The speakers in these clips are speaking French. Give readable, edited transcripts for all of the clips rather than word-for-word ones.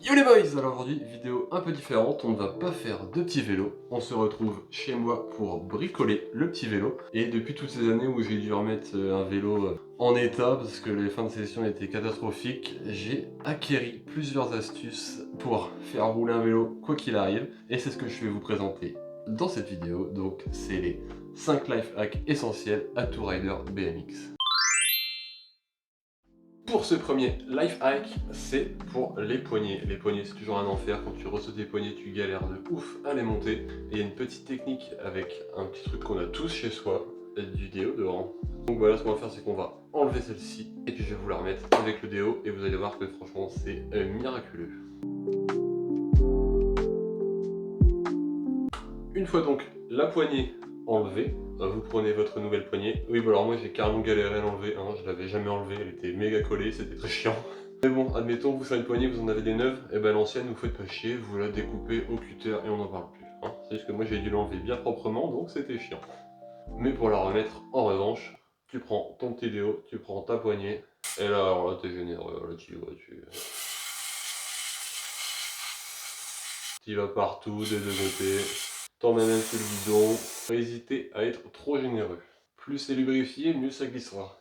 Yo les boys! Alors aujourd'hui, vidéo un peu différente, on ne va pas faire de petits vélos. On se retrouve chez moi pour bricoler le petit vélo. Et depuis toutes ces années où j'ai dû remettre un vélo en état parce que les fins de session étaient catastrophiques, j'ai acquéri plusieurs astuces pour faire rouler un vélo quoi qu'il arrive. Et c'est ce que je vais vous présenter dans cette vidéo. Donc c'est les 5 life hacks essentiels à tout rider BMX. Pour ce premier life hack, c'est pour les poignets. Les poignets, c'est toujours un enfer. Quand tu ressautes tes poignets, tu galères de ouf à les monter. Et il y a une petite technique avec un petit truc qu'on a tous chez soi, du déodorant. Donc voilà, ce qu'on va faire, c'est qu'on va enlever celle-ci et puis je vais vous la remettre avec le déo et vous allez voir que franchement, c'est miraculeux. Une fois donc la poignée enlevée, vous prenez votre nouvelle poignée. Oui, bon alors moi j'ai carrément galéré à l'enlever, hein, je l'avais jamais enlevée, elle était méga collée, c'était très chiant. Mais bon, admettons, vous savez une poignée, vous en avez des neuves, et ben l'ancienne, vous faites pas chier, vous la découpez au cutter et on n'en parle plus. Hein. C'est juste que moi j'ai dû l'enlever bien proprement, donc c'était chiant. Mais pour la remettre, en revanche, tu prends ton petit déo, tu prends ta poignée, et là, alors là t'es généreux, là tu vois, tu vas partout, des deux côtés. T'en mets même sur le guidon. Pas hésiter à être trop généreux. Plus c'est lubrifié, mieux ça glissera.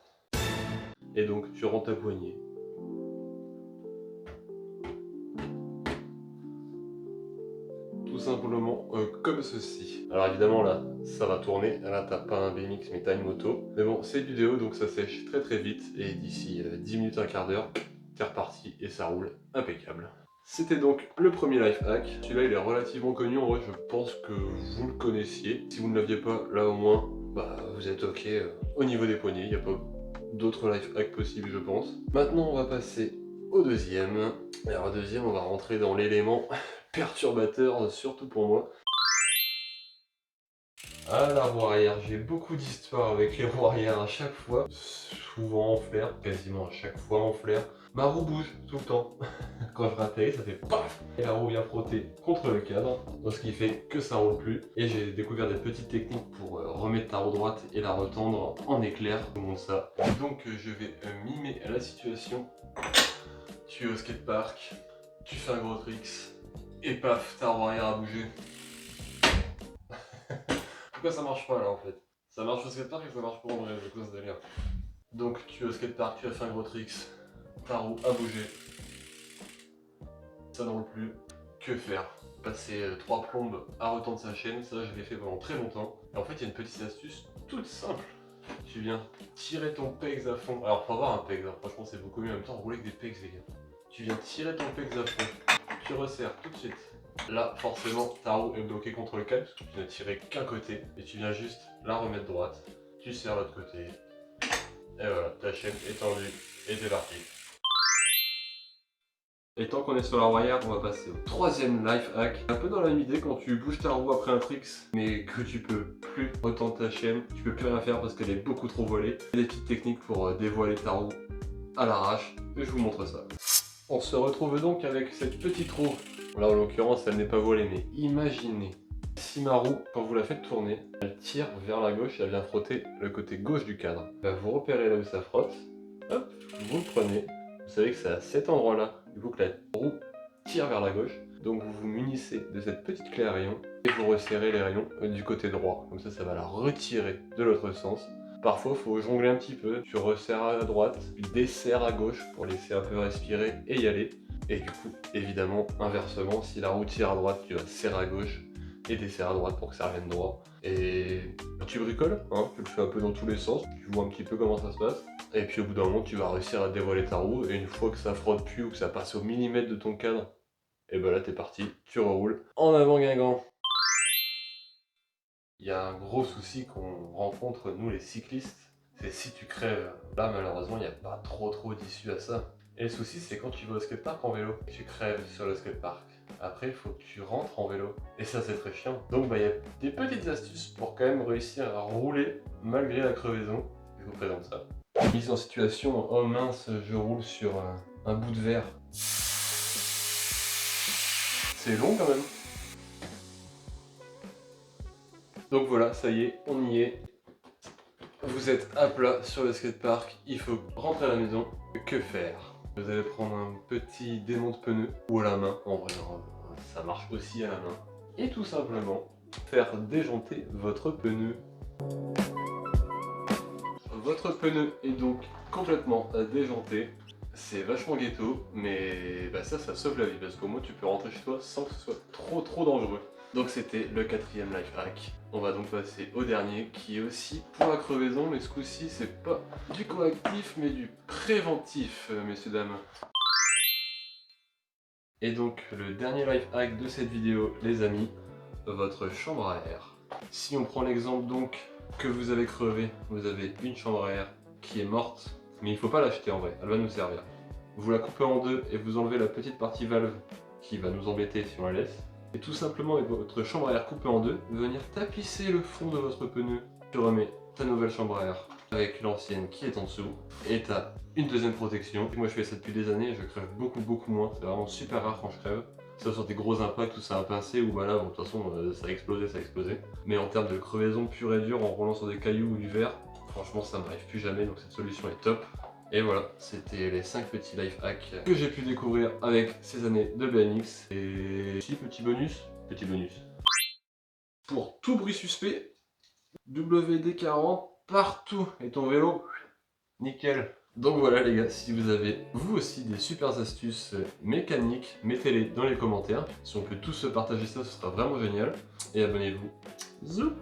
Et donc tu rends ta poignée. Tout simplement comme ceci. Alors évidemment là, ça va tourner. Là t'as pas un BMX mais t'as une moto. Mais bon, c'est du déo donc ça sèche très très vite. Et d'ici 10 minutes, un quart d'heure, t'es reparti et ça roule impeccable. C'était donc le premier life hack. Celui-là il est relativement connu, en vrai je pense que vous le connaissiez. Si vous ne l'aviez pas, là au moins, bah vous êtes ok au niveau des poignets, il n'y a pas d'autres life hacks possibles je pense. Maintenant on va passer au deuxième. Alors au deuxième on va rentrer dans l'élément perturbateur, surtout pour moi. À la roue arrière, j'ai beaucoup d'histoires avec les roues arrière à chaque fois, souvent en flair, quasiment à chaque fois en flair. Ma roue bouge tout le temps. Quand je ratais, ça fait paf et la roue vient frotter contre le cadre, ce qui fait que ça roule plus. Et j'ai découvert des petites techniques pour remettre ta roue droite et la retendre en éclair. Je vous montre ça. Donc je vais mimer la situation. Tu es au skatepark, tu fais un gros tricks et paf, ta roue arrière a bougé. Pourquoi ça marche pas là en fait? Ça marche au skatepark et ça marche pas en vrai, c'est quoi ce délire? Donc tu es au skatepark, tu as fait un gros tricks, ta roue a bougé. Ça ne roule plus. Que faire? Passer 3 plombes à retendre sa chaîne, ça je l'ai fait pendant très longtemps. Et en fait il y a une petite astuce toute simple. Tu viens tirer ton pegs à fond. Alors faut avoir un pegs, hein. Franchement c'est beaucoup mieux en même temps rouler avec des pegs les gars. Tu viens tirer ton pegs à fond, tu resserres tout de suite. Là forcément ta roue est bloquée contre le câble parce que tu n'as tiré qu'un côté. Et tu viens juste la remettre droite, tu serres l'autre côté. Et voilà, ta chaîne est tendue et t'es parti. Et tant qu'on est sur la roue arrière, on va passer au troisième life hack. Un peu dans la même idée, quand tu bouges ta roue après un tricks, mais que tu peux plus retendre ta chaîne, tu peux plus rien faire parce qu'elle est beaucoup trop voilée. Il y a des petites techniques pour dévoiler ta roue à l'arrache, et je vous montre ça. On se retrouve donc avec cette petite roue. Là en l'occurrence, elle n'est pas voilée, mais imaginez si ma roue, quand vous la faites tourner, elle tire vers la gauche et elle vient frotter le côté gauche du cadre. Vous repérez là où ça frotte, hop, vous le prenez. Vous savez que c'est à cet endroit-là, du coup, que la roue tire vers la gauche. Donc vous vous munissez de cette petite clé à rayon et vous resserrez les rayons du côté droit. Comme ça va la retirer de l'autre sens. Parfois, il faut jongler un petit peu. Tu resserres à droite, puis desserres à gauche pour laisser un peu respirer et y aller. Et du coup, évidemment, inversement, si la roue tire à droite, tu vas serrer à gauche et desserrer à droite pour que ça revienne droit. Et tu bricoles, hein, tu le fais un peu dans tous les sens. Tu vois un petit peu comment ça se passe. Et puis au bout d'un moment, tu vas réussir à dévoiler ta roue. Et une fois que ça frotte plus ou que ça passe au millimètre de ton cadre, et ben là t'es parti, tu reroules. En avant Guingamp. Il y a un gros souci qu'on rencontre nous les cyclistes, c'est si tu crèves. Là malheureusement il n'y a pas trop d'issue à ça. Et le souci c'est quand tu vas au skatepark en vélo, tu crèves sur le skatepark. Après il faut que tu rentres en vélo. Et ça c'est très chiant. Donc il y a des petites astuces pour quand même réussir à rouler malgré la crevaison. Je vous présente ça. Mise en situation, oh mince, je roule sur un bout de verre. C'est long quand même. Donc voilà, ça y est, on y est. Vous êtes à plat sur le skatepark, il faut rentrer à la maison. Que faire? Vous allez prendre un petit démont de pneu ou à la main, en vrai, ça marche aussi à la main. Et tout simplement, faire déjanter votre pneu. Votre pneu est donc complètement déjanté. C'est vachement ghetto, mais bah ça sauve la vie parce qu'au moins tu peux rentrer chez toi sans que ce soit trop dangereux. Donc c'était le 4e life hack. On va donc passer au dernier qui est aussi pour la crevaison, mais ce coup-ci c'est pas du correctif mais du préventif, messieurs dames. Et donc le dernier life hack de cette vidéo, les amis, votre chambre à air. Si on prend l'exemple donc que vous avez crevé, vous avez une chambre à air qui est morte, mais il ne faut pas l'acheter en vrai, elle va nous servir. Vous la coupez en deux et vous enlevez la petite partie valve qui va nous embêter si on la laisse. Et tout simplement avec votre chambre à air coupée en deux, venir tapisser le fond de votre pneu. Tu remets ta nouvelle chambre à air avec l'ancienne qui est en dessous et tu as une deuxième protection. Moi je fais ça depuis des années et je crève beaucoup moins, c'est vraiment super rare quand je crève. Ça sur des gros impacts où ça a pincé ou voilà, bon, de toute façon ça a explosé. Mais en termes de crevaison pure et dure en roulant sur des cailloux ou du verre, franchement ça m'arrive plus jamais, donc cette solution est top. Et voilà, c'était les 5 petits life hacks que j'ai pu découvrir avec ces années de BMX. Et si petit bonus. Pour tout bruit suspect, WD-40 partout et ton vélo, nickel. Donc voilà les gars, si vous avez vous aussi des super astuces mécaniques, mettez-les dans les commentaires. Si on peut tous se partager ça, ce sera vraiment génial. Et abonnez-vous. Zou.